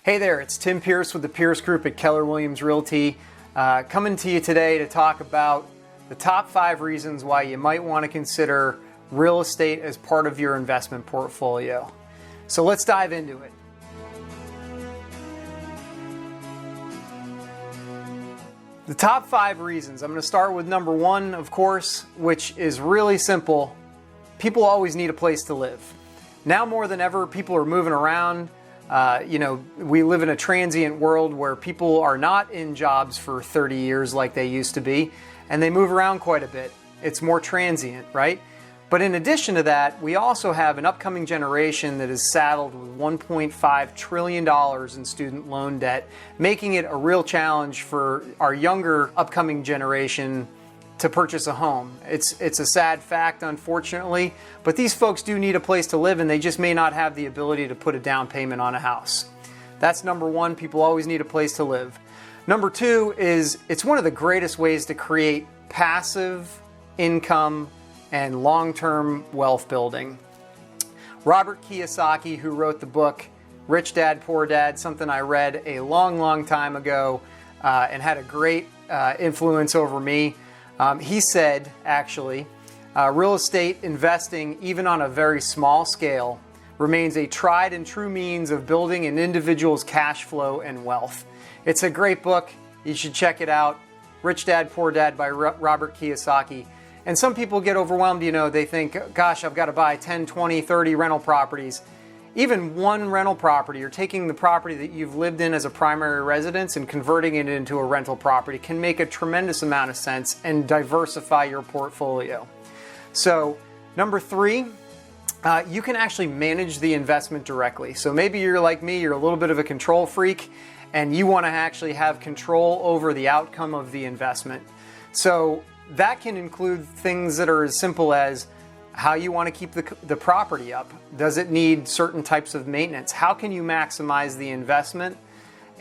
Hey there, it's Tim Peirce with the Peirce Group at Keller Williams Realty, coming to you today to talk about the top 5 reasons why you might want to consider real estate as part of your investment portfolio. So let's dive into it. The top 5 reasons. I'm going to start with number 1, of course, which is really simple. People always need a place to live. Now more than ever, people are moving around. We live in a transient world where people are not in jobs for 30 years like they used to be, and they move around quite a bit. It's more transient, right? But in addition to that, we also have an upcoming generation that is saddled with $1.5 trillion in student loan debt, making it a real challenge for our younger upcoming generation to purchase a home. It's a sad fact, unfortunately, but these folks do need a place to live and they just may not have the ability to put a down payment on a house. That's number 1, people always need a place to live. Number 2 is it's one of the greatest ways to create passive income and long-term wealth building. Robert Kiyosaki, who wrote the book Rich Dad, Poor Dad, something I read a long time ago and had a great influence over me. He said, actually, real estate investing, even on a very small scale, remains a tried and true means of building an individual's cash flow and wealth. It's a great book. You should check it out. Rich Dad, Poor Dad by Robert Kiyosaki. And some people get overwhelmed, they think, gosh, I've got to buy 10, 20, 30 rental properties. Even one rental property, or taking the property that you've lived in as a primary residence and converting it into a rental property, can make a tremendous amount of sense and diversify your portfolio. So, number 3, you can actually manage the investment directly. So maybe you're like me, you're a little bit of a control freak, and you want to actually have control over the outcome of the investment. So that can include things that are as simple as how you want to keep the property up. Does it need certain types of maintenance? How can you maximize the investment?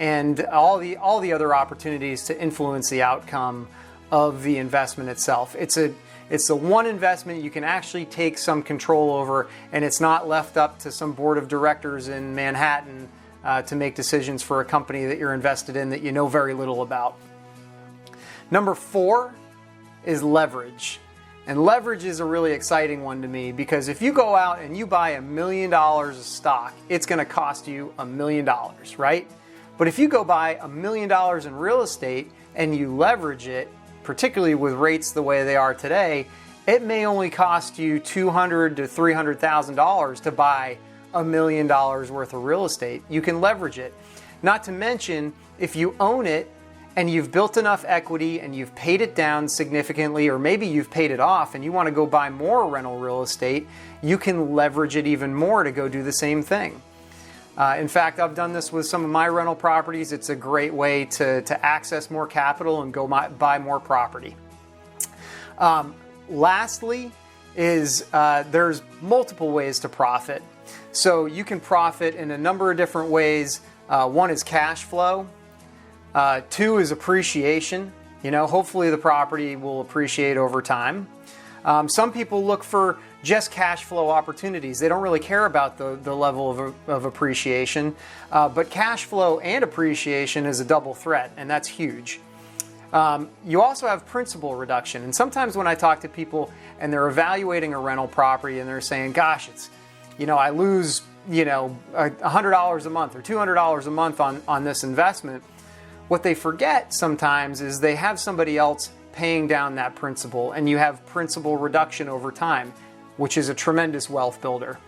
And all the other opportunities to influence the outcome of the investment itself. It's the one investment you can actually take some control over, and it's not left up to some board of directors in Manhattan to make decisions for a company that you're invested in that you know very little about. Number 4 is leverage. And leverage is a really exciting one to me because if you go out and you buy $1 million of stock, it's going to cost you $1 million, right? But if you go buy $1 million in real estate and you leverage it, particularly with rates the way they are today, it may only cost you $200,000 to $300,000 to buy $1 million worth of real estate. You can leverage it. Not to mention, if you own it, and you've built enough equity and you've paid it down significantly, or maybe you've paid it off and you want to go buy more rental real estate, you can leverage it even more to go do the same thing. In fact, I've done this with some of my rental properties. It's a great way to access more capital and go buy more property. Lastly is there's multiple ways to profit. So you can profit in a number of different ways. 1 is cash flow. 2 is appreciation. Hopefully the property will appreciate over time. Some people look for just cash flow opportunities. They don't really care about the level of appreciation, but cash flow and appreciation is a double threat, and that's huge. You also have principal reduction, and sometimes when I talk to people and they're evaluating a rental property and they're saying, gosh, I lose $100 a month or $200 a month on this investment. What they forget sometimes is they have somebody else paying down that principal, and you have principal reduction over time, which is a tremendous wealth builder.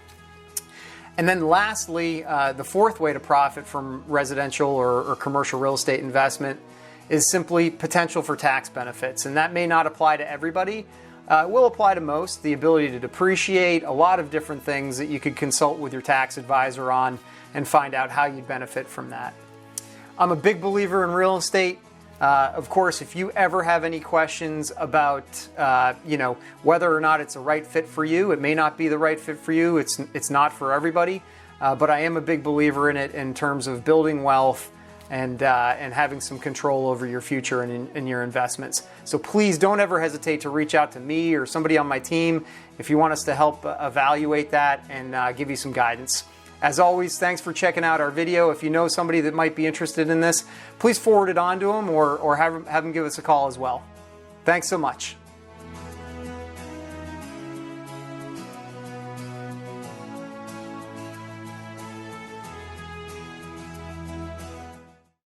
And then lastly, the 4th way to profit from residential or commercial real estate investment is simply potential for tax benefits. And that may not apply to everybody. It will apply to most. The ability to depreciate, a lot of different things that you could consult with your tax advisor on and find out how you'd benefit from that. I'm a big believer in real estate. Of course, if you ever have any questions about, whether or not it's a right fit for you, it may not be the right fit for you. It's not for everybody, but I am a big believer in it in terms of building wealth and having some control over your future and in your investments. So please don't ever hesitate to reach out to me or somebody on my team if you want us to help evaluate that and give you some guidance. As always, thanks for checking out our video. If you know somebody that might be interested in this, please forward it on to them or have them give us a call as well. Thanks so much.